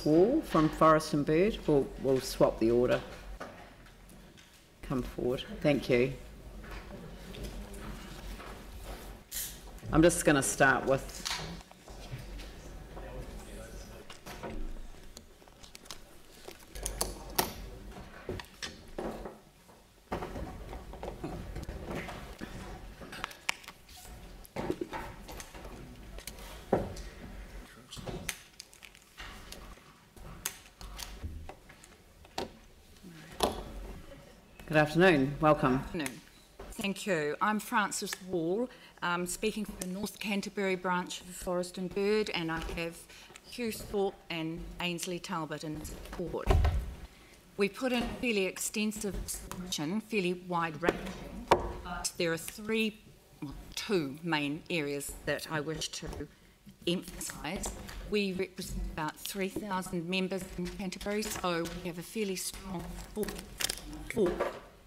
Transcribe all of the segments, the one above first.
Wall from Forest and Bird. We'll swap the order. Come forward. Thank you. I'm just going to start with Good afternoon. Welcome. Good afternoon. Thank you. I'm Frances Wall, speaking for the North Canterbury branch of Forest and Bird, and I have Hugh Thorpe and Ainsley Talbot in support. We put in a fairly extensive submission, fairly wide-ranging, but there are two main areas that I wish to emphasise. We represent about 3,000 members in Canterbury, so we have a fairly strong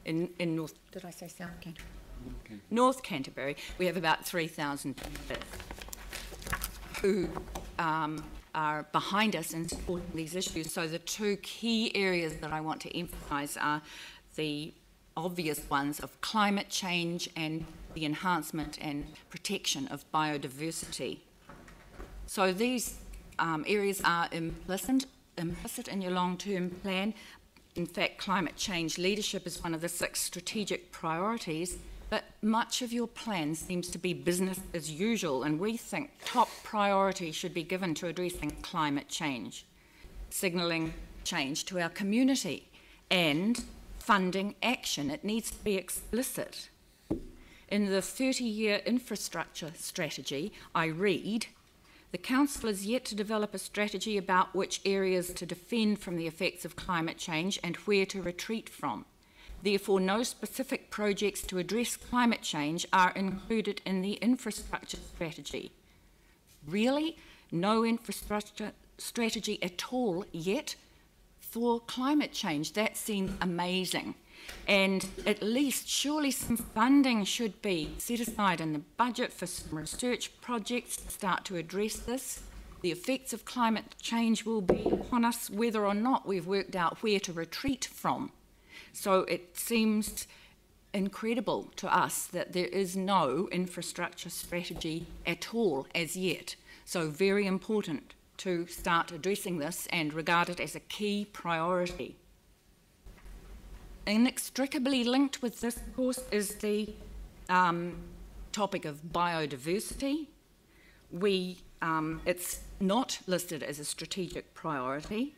in North, did I say South Canterbury? Okay. North Canterbury, we have about 3,000 members who are behind us in supporting these issues. So the two key areas that I want to emphasise are the obvious ones of climate change and the enhancement and protection of biodiversity. So these areas are implicit in your long-term plan. In fact, climate change leadership is one of the 6 strategic priorities, but much of your plan seems to be business as usual, and we think top priority should be given to addressing climate change, signalling change to our community, and funding action. It needs to be explicit. In the 30-year infrastructure strategy, I read, the Council is yet to develop a strategy about which areas to defend from the effects of climate change and where to retreat from. Therefore, no specific projects to address climate change are included in the infrastructure strategy. Really? No infrastructure strategy at all yet for climate change? That seems amazing. And at least surely some funding should be set aside in the budget for some research projects to start to address this. The effects of climate change will be upon us whether or not we've worked out where to retreat from. So it seems incredible to us that there is no infrastructure strategy at all as yet. So very important to start addressing this and regard it as a key priority. Inextricably linked with this, of course, is the topic of biodiversity. It's not listed as a strategic priority,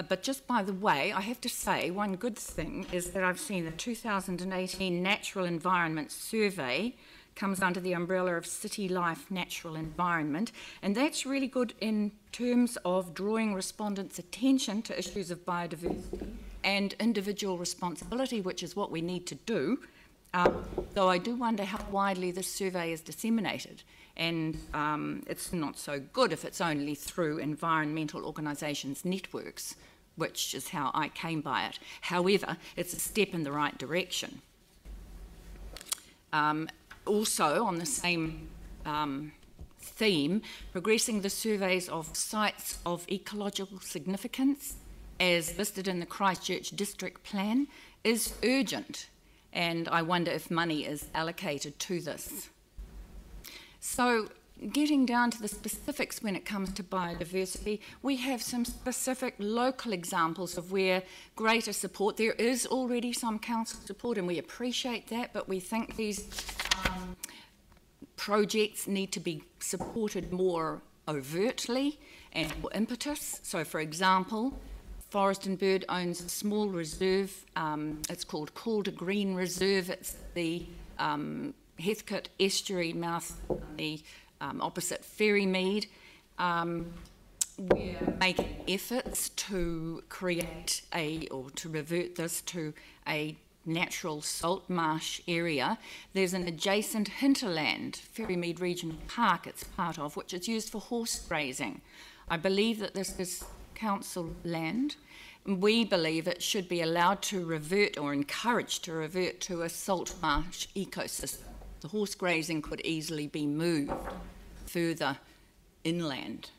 but just by the way, I have to say one good thing is that I've seen the 2018 Natural Environment Survey comes under the umbrella of City Life Natural Environment, and that's really good in terms of drawing respondents' attention to issues of biodiversity and individual responsibility, which is what we need to do, though I do wonder how widely this survey is disseminated, and it's not so good if it's only through environmental organisations' networks, which is how I came by it. However, it's a step in the right direction. Also, on the same theme, progressing the surveys of sites of ecological significance as listed in the Christchurch District Plan is urgent, and I wonder if money is allocated to this. So, getting down to the specifics when it comes to biodiversity, we have some specific local examples of where greater support, there is already some council support and we appreciate that, but we think these projects need to be supported more overtly and more impetus. So, for example, Forest and Bird owns a small reserve, it's called Calder Green Reserve. It's the Heathcote estuary mouth, the opposite Ferrymead. We're making efforts to create or to revert this to a natural salt marsh area. There's an adjacent hinterland, Ferrymead Regional Park it's part of, which is used for horse grazing. I believe that this is council land. We believe it should be allowed to revert or encouraged to revert to a salt marsh ecosystem. The horse grazing could easily be moved further inland.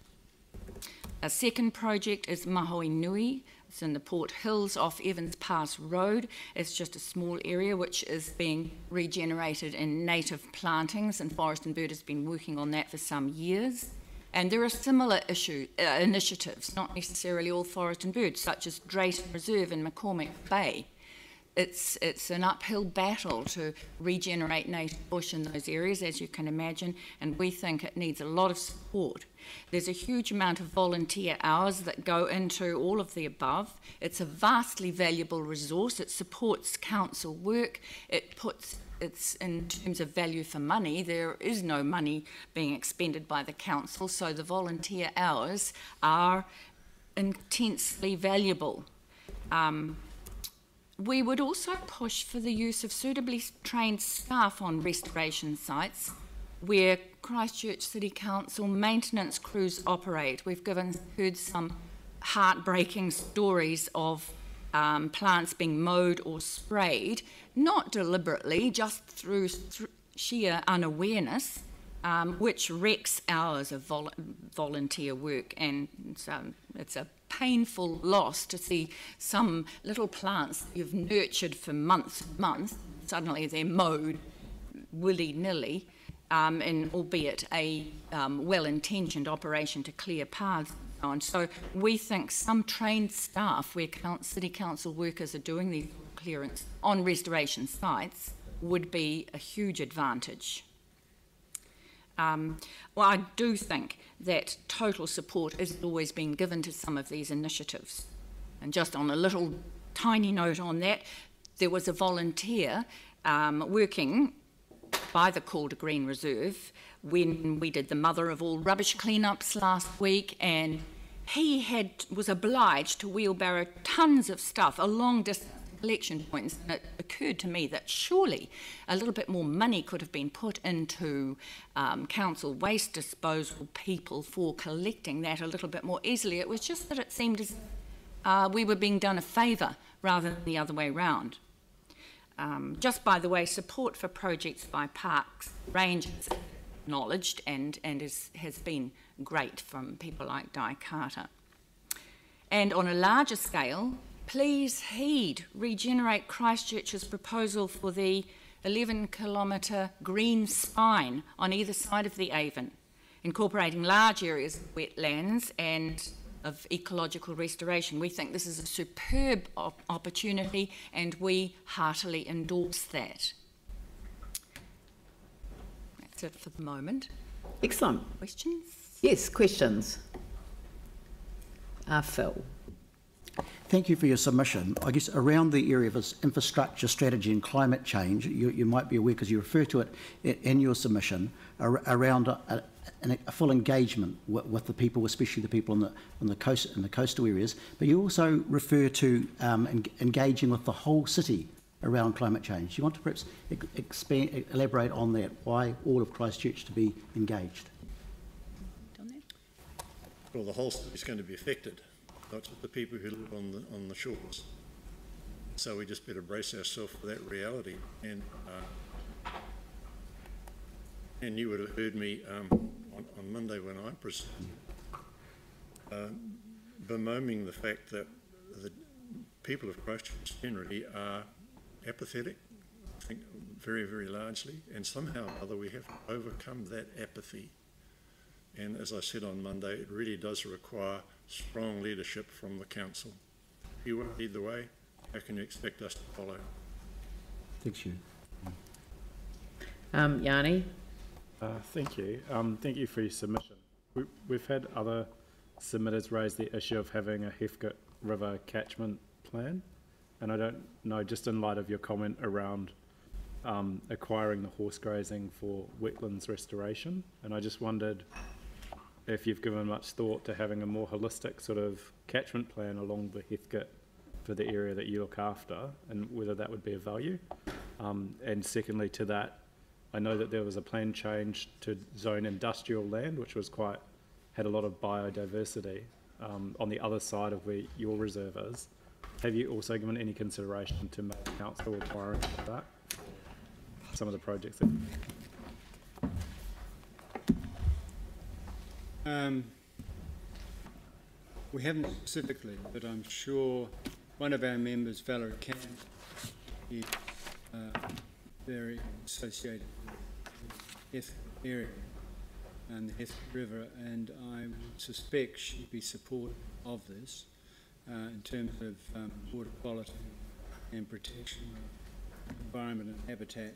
A second project is Mahoi Nui. It's in the Port Hills off Evans Pass Road. It's just a small area which is being regenerated in native plantings, and Forest and Bird has been working on that for some years. And there are similar initiatives, not necessarily all Forest and Bird, such as Drayton Reserve in McCormick Bay. It's an uphill battle to regenerate native bush in those areas, as you can imagine, and we think it needs a lot of support. There's a huge amount of volunteer hours that go into all of the above. It's a vastly valuable resource. It supports council work. It's in terms of value for money, there is no money being expended by the council, so the volunteer hours are intensely valuable. We would also push for the use of suitably trained staff on restoration sites where Christchurch City Council maintenance crews operate. We've heard some heartbreaking stories of plants being mowed or sprayed, not deliberately, just through sheer unawareness, which wrecks hours of volunteer work, and it's a painful loss to see some little plants you've nurtured for months and months, suddenly they're mowed willy-nilly, in albeit a well-intentioned operation to clear paths and so on. So we think some trained staff where city council workers are doing these clearance on restoration sites would be a huge advantage. Well, I do think that total support isn't always being given to some of these initiatives. And just on a little tiny note on that, there was a volunteer working by the Calder Green Reserve when we did the mother of all rubbish cleanups last week, and he was obliged to wheelbarrow tons of stuff along distance collection points, and it occurred to me that surely a little bit more money could have been put into council waste disposal people for collecting that a little bit more easily. It was just that it seemed as we were being done a favour rather than the other way round. Just by the way, support for projects by parks rangers acknowledged and has been great from people like Di Carter. And on a larger scale, please heed Regenerate Christchurch's proposal for the 11-kilometre green spine on either side of the Avon, incorporating large areas of wetlands and of ecological restoration. We think this is a superb opportunity and we heartily endorse that. That's it for the moment. Excellent. Questions? Yes, questions. Phil. Thank you for your submission. I guess around the area of infrastructure strategy and climate change, you might be aware, because you refer to it in your submission, around a full engagement with the people, especially the people on the coast, in the coastal areas. But you also refer to engaging with the whole city around climate change. Do you want to perhaps elaborate on that? Why all of Christchurch to be engaged? Well, the whole city is going to be affected, not just the people who live on the shores. So we just better brace ourselves for that reality. And you would have heard me on Monday when I presented, bemoaning the fact that the people of Christchurch generally are apathetic, I think very, very largely, and somehow or other we have to overcome that apathy. And as I said on Monday, it really does require strong leadership from the council. If you won't lead the way, how can you expect us to follow? Thank you. Yanni? Thank you. Thank you for your submission. We've had other submitters raise the issue of having a Heathcote River catchment plan, and I don't know, just in light of your comment around acquiring the horse grazing for wetlands restoration, and I just wondered if you've given much thought to having a more holistic sort of catchment plan along the Heathcote for the area that you look after, and whether that would be of value. And secondly to that, I know that there was a plan change to zone industrial land, which was had a lot of biodiversity on the other side of where your reserve is. Have you also given any consideration to make council acquiring that? Some of the projects that We haven't specifically, but I'm sure one of our members, Valerie Camp, is very associated with the Heth area and the Heth River, and I suspect she'd be supportive of this in terms of water quality and protection of environment and habitat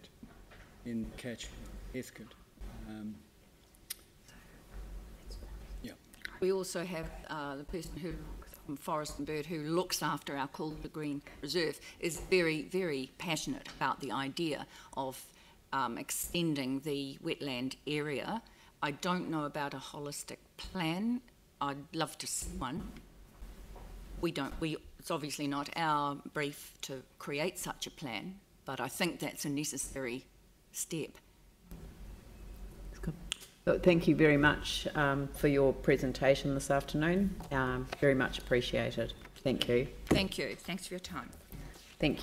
in the catchment of Heathcote. We also have the person who, from Forest and Bird, who looks after our Calder Green Reserve, is very, very passionate about the idea of extending the wetland area. I don't know about a holistic plan. I'd love to see one. It's obviously not our brief to create such a plan, but I think that's a necessary step. Thank you very much for your presentation this afternoon. Very much appreciated. Thank you. Thank you. Thanks for your time. Thank you.